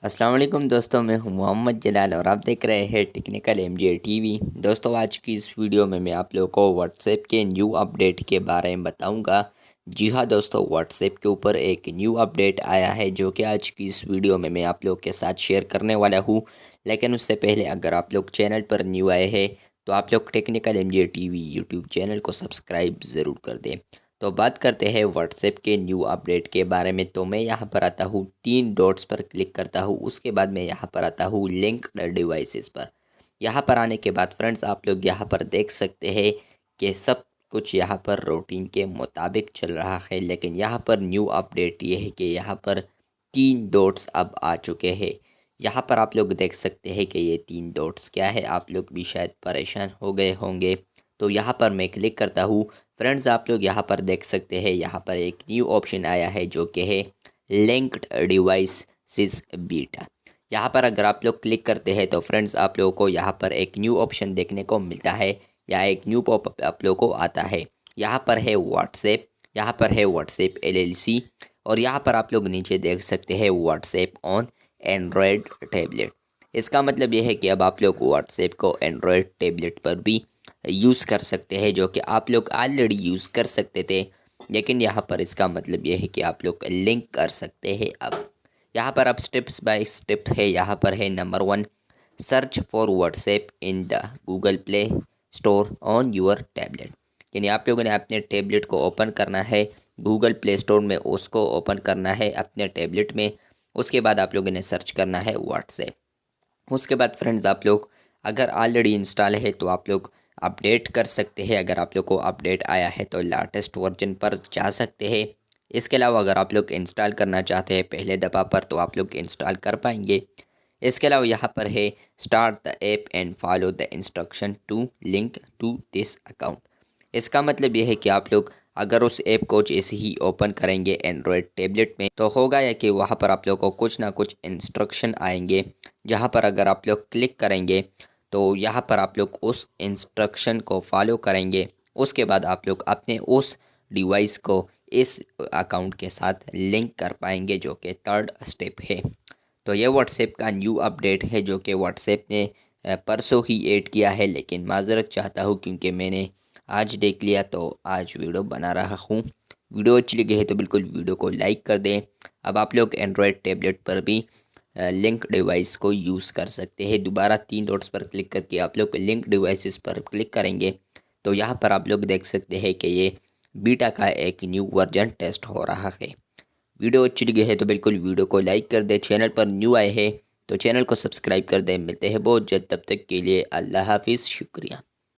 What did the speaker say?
अस्सलाम वालेकुम दोस्तों, मैं हूं मोहम्मद जलाल और आप देख रहे हैं टेक्निकल एमजे टीवी। दोस्तों, आज की इस वीडियो में मैं आप लोगों को व्हाट्सएप के न्यू अपडेट के बारे में बताऊंगा। जी हां दोस्तों, व्हाट्सएप के ऊपर एक न्यू अपडेट आया है जो कि आज की इस वीडियो में मैं आप लोगों के साथ शेयर करने वाला हूं। लेकिन उससे पहले अगर आप लोग चैनल पर न्यू आए हैं तो आप लोग technical MJ TV YouTube channel को सब्सक्राइब ज़रूर कर दें। तो बात करते हैं व्हाट्सएप के न्यू अपडेट के बारे में। तो मैं यहाँ पर आता हूँ, 3 डॉट्स पर क्लिक करता हूँ। उसके बाद मैं यहाँ पर आता हूँ लिंक डिवाइसेस पर। यहाँ पर आने के बाद फ्रेंड्स, आप लोग यहाँ पर देख सकते हैं कि सब कुछ यहाँ पर रूटीन के मुताबिक चल रहा है। लेकिन यहाँ पर न्यू अपडेट ये है कि यहाँ पर 3 डॉट्स अब आ चुके हैं। यहाँ पर आप लोग देख सकते हैं कि ये 3 डॉट्स क्या है। आप लोग भी शायद परेशान हो गए होंगे। तो यहाँ पर मैं क्लिक करता हूँ। फ्रेंड्स, आप लोग यहाँ पर देख सकते हैं, यहाँ पर एक न्यू ऑप्शन आया है जो कि है लिंक्ड डिवाइसेस बीटा। यहाँ पर अगर आप लोग क्लिक करते हैं तो फ्रेंड्स, आप लोगों को यहाँ पर एक न्यू ऑप्शन देखने को मिलता है या एक न्यू पॉपअप आप लोगों को आता है। यहाँ पर है व्हाट्सएप, यहाँ पर है व्हाट्सएप LLC और यहाँ पर आप लोग नीचे देख सकते हैं व्हाट्सएप ऑन एंड्रॉयड टैबलेट। इसका मतलब ये है कि अब आप लोग व्हाट्सएप को एंड्रॉयड टैबलेट पर भी यूज़ कर सकते हैं, जो कि आप लोग ऑलरेडी यूज़ कर सकते थे। लेकिन यहाँ पर इसका मतलब ये है कि आप लोग लिंक कर सकते हैं। अब यहाँ पर अब स्टेप्स बाय स्टेप है। यहाँ पर है number 1, search for WhatsApp in the Google play store on your tablet. यानी आप लोगों ने अपने टैबलेट को ओपन करना है, गूगल प्ले स्टोर में उसको ओपन करना है अपने टैबलेट में। उसके बाद आप लोगों ने सर्च करना है व्हाट्सएप। उसके बाद फ्रेंड्स, आप लोग अगर ऑलरेडी इंस्टॉल है तो आप लोग अपडेट कर सकते हैं। अगर आप लोग को अपडेट आया है तो लेटेस्ट वर्जन पर जा सकते हैं। इसके अलावा अगर आप लोग इंस्टॉल करना चाहते हैं पहले दफ़ा पर तो आप लोग इंस्टॉल कर पाएंगे। इसके अलावा यहाँ पर है start the app and follow the instruction to link to this account. इसका मतलब ये है कि आप लोग अगर उस ऐप को जैसे ही ओपन करेंगे एंड्रॉयड टैबलेट में तो होगा या कि वहाँ पर आप लोग को कुछ ना कुछ इंस्ट्रक्शन आएंगे, जहाँ पर अगर आप लोग क्लिक करेंगे तो यहाँ पर आप लोग उस इंस्ट्रक्शन को फॉलो करेंगे। उसके बाद आप लोग अपने उस डिवाइस को इस अकाउंट के साथ लिंक कर पाएंगे, जो कि 3rd स्टेप है। तो ये व्हाट्सएप का न्यू अपडेट है जो कि व्हाट्सएप ने परसों ही ऐड किया है। लेकिन माज़रत चाहता हूँ क्योंकि मैंने आज देख लिया तो आज वीडियो बना रहा हूँ। वीडियो अच्छी लगी है तो बिल्कुल वीडियो को लाइक कर दें। अब आप लोग एंड्रॉयड टैबलेट पर भी लिंक डिवाइस को यूज़ कर सकते हैं। दोबारा 3 डॉट्स पर क्लिक करके आप लोग लिंक डिवाइसेस पर क्लिक करेंगे तो यहाँ पर आप लोग देख सकते हैं कि ये बीटा का एक न्यू वर्जन टेस्ट हो रहा है। वीडियो अच्छी लगी है तो बिल्कुल वीडियो को लाइक कर दें। चैनल पर न्यू आए हैं तो चैनल को सब्सक्राइब कर दें। मिलते हैं बहुत जल्द, तब तक के लिए अल्लाह हाफिज़, शुक्रिया।